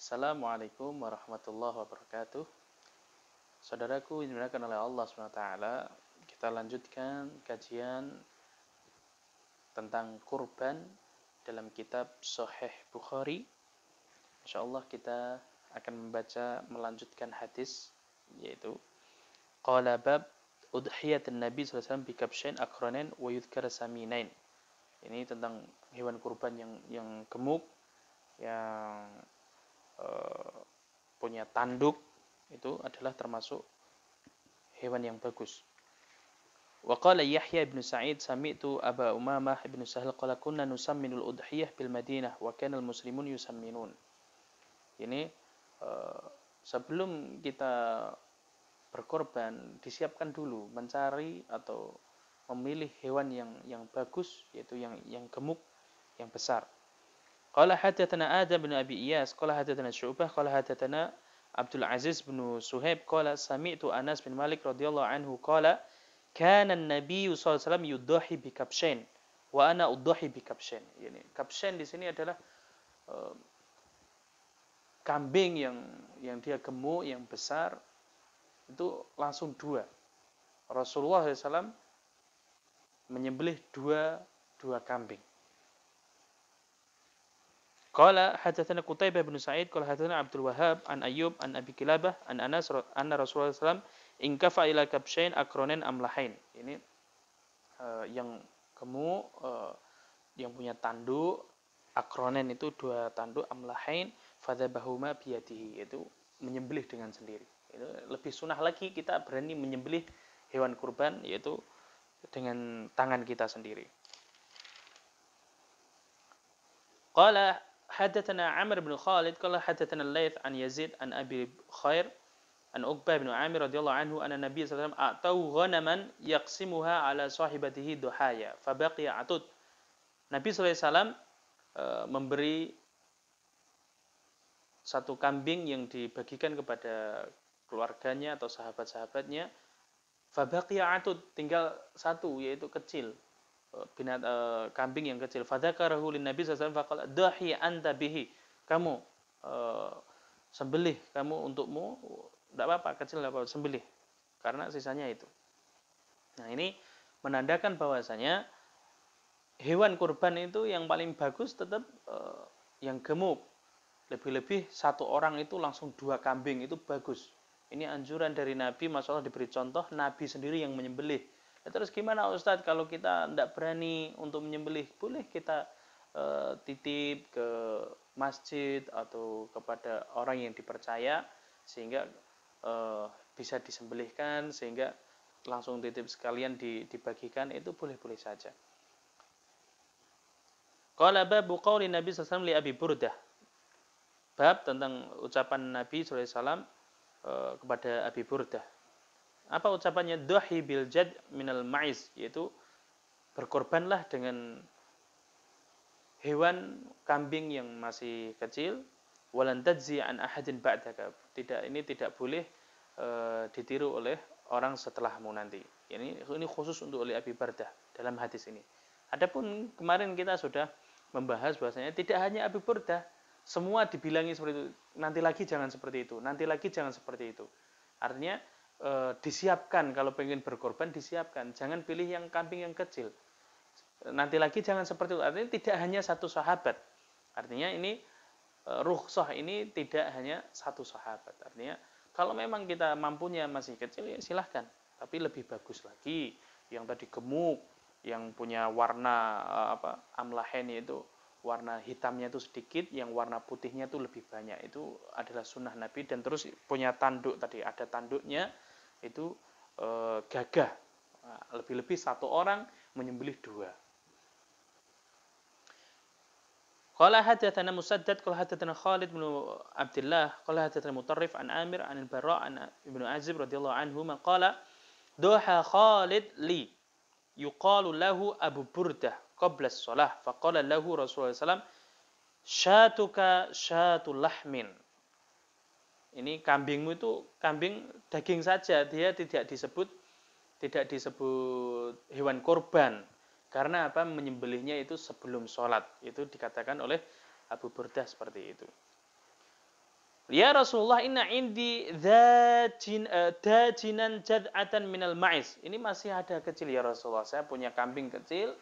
Assalamualaikum warahmatullahi wabarakatuh. Saudaraku yang dimuliakan oleh Allah SWT, kita lanjutkan kajian tentang kurban dalam kitab Sahih Bukhari. InsyaAllah kita akan melanjutkan hadis, yaitu Qala bab udhiyatun Nabi SAW bikabshain akranin wa yudhkar saminain. Ini tentang hewan kurban yang gemuk, yang punya tanduk, itu adalah termasuk hewan yang bagus. Wa qala Yahya bin Sa'id sami'tu Aba Umamah bin Sahal qala kunna nusamminul udhiyah bil Madinah wa kana al muslimun yusamminun. Ini sebelum kita berkorban disiapkan dulu mencari atau memilih hewan yang bagus, yaitu yang gemuk, yang besar. Qala hadatsana Adam bin Abi Iyas qala hadatsana Syu'bah qala hadatsana Abdul Aziz bin Suhaib qala sami'tu Anas bin Malik radhiyallahu anhu qala kana an-nabiy sallallahu alaihi wasallam yudhi bi kabshain wa ana udhi bi kabshain. Ini kabshain di sini adalah kambing yang dia gemuk, yang besar, itu langsung dua. Rasulullah SAW menyembelih dua kambing. Qala hadatsana Qutaibah bin Sa'id qala hadatsana Abdul Wahhab an Ayyub an Abi Kilabah an Anas anna Rasulullah SAW inkafa ila kabshain akranin amlahain. Ini yang gemuk, yang punya tanduk, akronen itu dua tanduk, amlahain fadzabahuma biyadihi, itu menyembelih dengan sendiri. Itu lebih sunnah lagi kita berani menyembelih hewan kurban, yaitu dengan tangan kita sendiri. Qala hadatsana Amr bin Khalid qala hadatsana Al-Laits an Yazid an Abi Khair an Uqbah bin Amir radhiyallahu anhu anna Nabi sallallahu alaihi wasallam atau ghanaman yaqsimuha ala sahibatihi duhaya fabaqiya atud. Nabi sallallahu alaihi wasallam memberi satu kambing yang dibagikan kepada keluarganya atau sahabat-sahabatnya, fabaqiya atud, tinggal satu, yaitu kecil, kambing yang kecil. Fadzakarahu lin Nabi sallallahu alaihi wasallam faqala dahi anta bihi, kamu sembelih, kamu untukmu, tidak apa-apa, kecil tidak apa-apa, sembelih, karena sisanya itu. Nah, ini menandakan bahwasanya hewan kurban itu yang paling bagus tetap yang gemuk. Lebih-lebih satu orang itu langsung dua kambing, itu bagus. Ini anjuran dari Nabi, masalah diberi contoh, Nabi sendiri yang menyembelih. Ya, terus gimana Ustadz kalau kita tidak berani untuk menyembelih? Boleh kita titip ke masjid atau kepada orang yang dipercaya, sehingga bisa disembelihkan, sehingga langsung titip sekalian dibagikan, itu boleh-boleh saja. Qala babu qauli Nabi sallallahu alaihi wasallam li Abi Burdah. Bab tentang ucapan Nabi sallallahu alaihi wasallam kepada Abi Burdah. Apa ucapannya? Dhahi bil jad minal ma'iz, yaitu berkorbanlah dengan hewan kambing yang masih kecil, walan tajzi an ahadin ba'daka. Ini tidak boleh ditiru oleh orang setelahmu nanti. Ini khusus untuk oleh Abi Burdah dalam hadis ini. Adapun kemarin kita sudah membahas bahwasanya tidak hanya Abi Burdah, semua dibilangi seperti itu. Nanti lagi jangan seperti itu, nanti lagi jangan seperti itu. Artinya disiapkan, kalau pengen berkorban disiapkan, jangan pilih yang kambing yang kecil. Nanti lagi jangan seperti itu. Artinya tidak hanya satu sahabat. Artinya ini rukhsah ini tidak hanya satu sahabat. Artinya kalau memang kita mampunya masih kecil, ya silahkan. Tapi lebih bagus lagi yang tadi gemuk, yang punya warna amlahen, itu warna hitamnya itu sedikit, yang warna putihnya itu lebih banyak. Itu adalah sunnah Nabi. Dan terus punya tanduk, tadi ada tanduknya, itu gagah. Lebih-lebih satu orang menyembelih dua. Qala hadatsana Musaddad qala hadatsana Khalid bin Abdullah qala hadatsana Mutarrif an Amir an al-Bara' an Ibnu Azib radhiyallahu anhu qala duha Khalid li yuqalu lahu Abu Burdah qabla as-shalah faqala lahu Rasulullah SAW syatuka syatul lahmin. Ini kambingmu itu kambing daging saja, dia tidak disebut hewan kurban. Karena apa? Menyembelihnya itu sebelum sholat. Itu dikatakan oleh Abu Burdah seperti itu. Ya Rasulullah, inna indi dajinan jad'atan minal ma'iz. Ini masih ada kecil ya Rasulullah. Saya punya kambing kecil,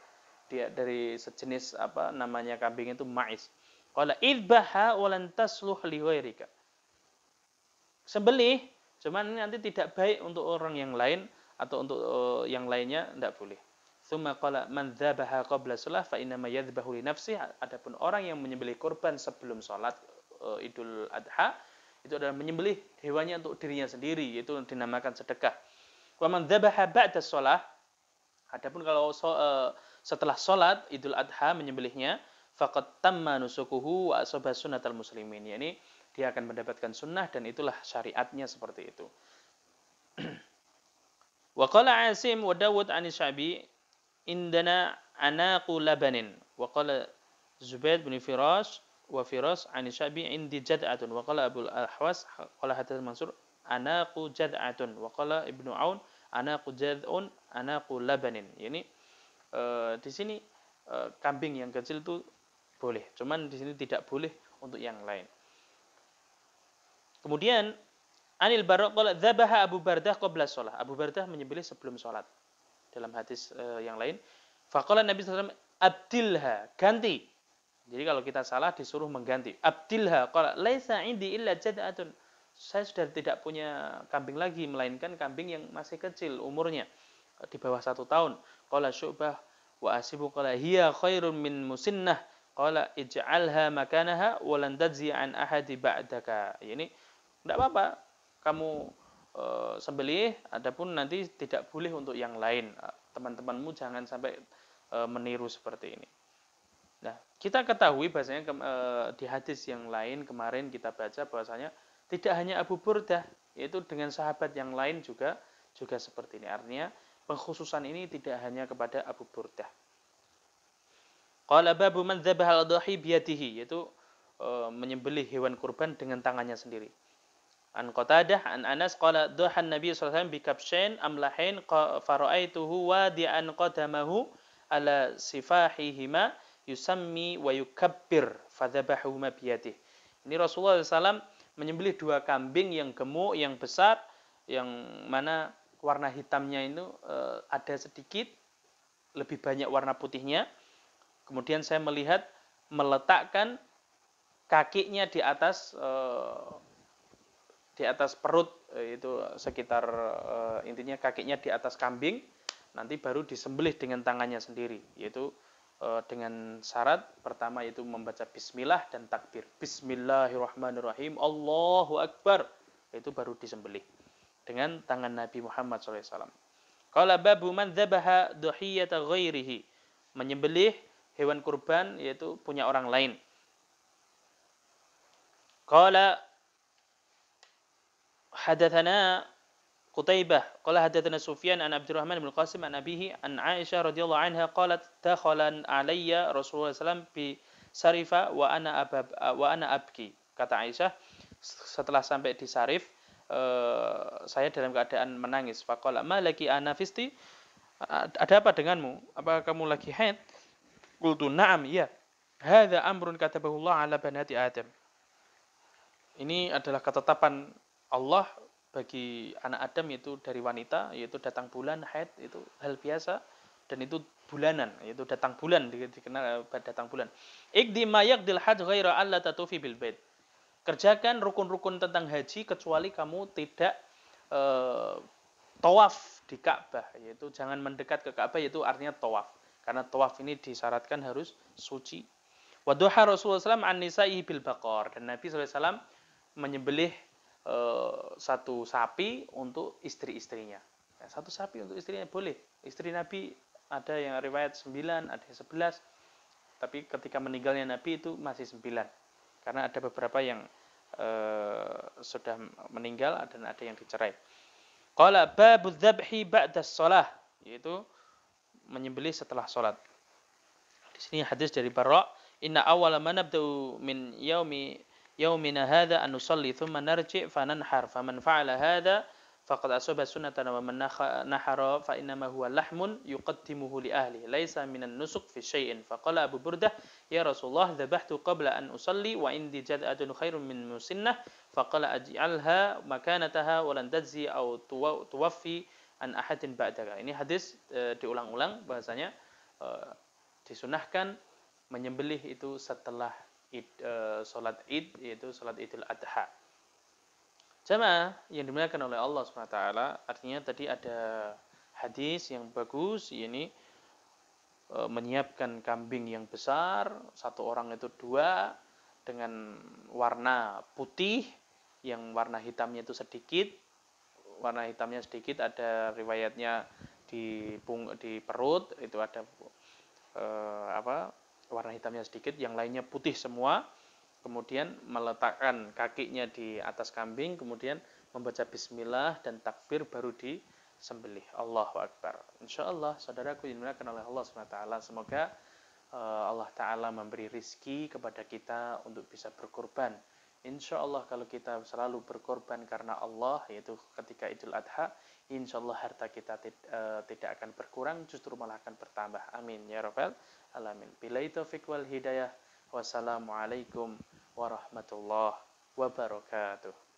dia dari sejenis apa namanya kambing itu ma'iz. Qala idbaha walan tasluh li ghairika. Sembelih, cuman ini nanti tidak baik untuk orang yang lain atau untuk yang lainnya tidak boleh. Tsumma qala man dzabaha qabla shalah fa inna ma yadhbahu li nafsihi. Adapun orang yang menyembelih kurban sebelum salat Idul Adha itu adalah menyembelih hewannya untuk dirinya sendiri, yaitu dinamakan sedekah. Wa man dzabaha ba'da shalah, adapun kalau setelah salat Idul Adha menyembelihnya, faqad tamma nusukuhu wa asaba sunnatal muslimin. Yani dia akan mendapatkan sunnah dan itulah syariatnya seperti itu. Wa qala Asim wa Dawud an Syabi indana anaqu labanin. Wa qala Zubaid bin Firas wa Firas an Syabi indi jad'atun. Wa qala Abu al-Ahwas qala hadatsana Mansur anaqu jad'atun. Wa qala Ibnu Aun anaqu jad'un anaqu labanin. Yani di sini kambing yang kecil itu boleh, cuman di sini tidak boleh untuk yang lain. Kemudian Anil Bara' qala dzabaha Abu Bardah qabla shalah. Abu Bardah menyembelih sebelum salat. Dalam hadis yang lain, faqala Nabi sallallahu alaihi wasallam abdilha, ganti. Jadi kalau kita salah disuruh mengganti. Abdilha qala laisa indi illa jad'atun. Saya sudah tidak punya kambing lagi melainkan kambing yang masih kecil umurnya di bawah 1 tahun. Qala Syu'bah wa Asibu qala hiya khairun min musinnah. Qala ij'alha makanaha wa lan tajzi an ahadi ba'daka. Ini tidak apa-apa, kamu sembelih, adapun nanti tidak boleh untuk yang lain. Teman-temanmu jangan sampai meniru seperti ini. Nah, kita ketahui bahasanya di hadis yang lain kemarin kita baca bahwasanya tidak hanya Abu Burdah, yaitu dengan sahabat yang lain juga seperti ini. Artinya pengkhususan ini tidak hanya kepada Abu Burdah. Qala babu man dzabaha al-dhahi biyadihi, yaitu menyembelih hewan kurban dengan tangannya sendiri. An Qatadah an Anas qala duhan Nabi sallallahu alaihi wasallam bi kabshain amlahain faraaituhu wadi'an qadamahu ala sifahihima yusammi wa yukabbir fadzabahuma biyadihi. Ini Rasulullah SAW menyembelih 2 kambing yang gemuk, yang besar, yang mana warna hitamnya itu ada sedikit, lebih banyak warna putihnya. Kemudian saya melihat meletakkan kakinya di atas perut, itu sekitar intinya kakinya di atas kambing, nanti baru disembelih dengan tangannya sendiri, yaitu dengan syarat pertama yaitu membaca bismillah dan takbir. Bismillahirrahmanirrahim, Allahu Akbar, itu baru disembelih dengan tangan Nabi Muhammad SAW. Qala babu man dzabaha dhuhiyata ghairihi, menyembelih hewan kurban yaitu punya orang lain. Qala hadatsana Qutaibah qala hadatsana Sufyan an Abdurrahman bin Qasim an abihi an Aisyah radhiyallahu anha qalat dakhala alayya Rasulullah sallallahu bi Sarifa wa ana abki. Kata Aisyah, setelah sampai di Sarif saya dalam keadaan menangis. Faqala ma laki ana fisti, ada apa denganmu? Apa kamu lagi haid? Qultu na'am, iya. Hadza amrun katabahu Allah ala banati Adam. Ini adalah ketetapan Allah bagi anak Adam, yaitu dari wanita, yaitu datang bulan, haid, itu hal biasa, dan itu bulanan, yaitu datang bulan, dikenal datang bulan. Iqdi ma yaqdil hajj ghaira alla tatufi bil bait. Kerjakan rukun-rukun tentang haji kecuali kamu tidak tawaf di Ka'bah, yaitu jangan mendekat ke Ka'bah, yaitu artinya tawaf. Karena tawaf ini disyaratkan harus suci. Wa duha Rasulullah SAW an nisa'ihi bil baqar, dan Nabi SAW menyembelih 1 sapi untuk istri-istrinya. Ya, 1 sapi untuk istrinya boleh. Istri Nabi ada yang riwayat 9, ada yang 11. Tapi ketika meninggalnya Nabi itu masih 9. Karena ada beberapa yang sudah meninggal dan ada yang dicerai. Qala babu dzabhi ba'da shalah, yaitu menyembelih setelah salat. Di sini hadis dari Bara', inna awwala ma nabda'u min yaumina hadza an nusalli thumma narji' fa nanhar faman fa'ala hadza faqad asaba sunnatan wa man nahara fa innama huwa lahmun yuqaddimuhu li ahli laisa minan nusuk fi syai'in. Faqala Abu Burdah, ya Rasulullah, dzabhtu qabla an usalli wa indi jad'atun khairun min musinnah. Faqala aj'alha makanataha wa lan tajzi aw tuwaffi an ahadin ba'daka. Ini hadis diulang-ulang bahasanya disunahkan menyembelih itu setelah salat Id, yaitu salat Idul Adha. Jamaah yang dimuliakan oleh Allah SWT, artinya tadi ada hadis yang bagus, ini menyiapkan kambing yang besar, satu orang itu 2, dengan warna putih, yang warna hitamnya itu sedikit, warna hitamnya sedikit, ada riwayatnya di perut, itu ada warna hitamnya sedikit, yang lainnya putih semua. Kemudian meletakkan kakinya di atas kambing, kemudian membaca bismillah dan takbir baru disembelih. Allahu Akbar. Insyaallah saudaraku yang dimuliakan oleh Allah SWT, semoga Allah Ta'ala memberi rizki kepada kita untuk bisa berkorban. Insyaallah kalau kita selalu berkorban karena Allah, yaitu ketika Idul Adha, insyaallah harta kita tidak akan berkurang, justru malah akan bertambah. Amin ya rabbal alamin. Billahi taufiq wal hidayah. Wassalamualaikum warahmatullahi wabarakatuh.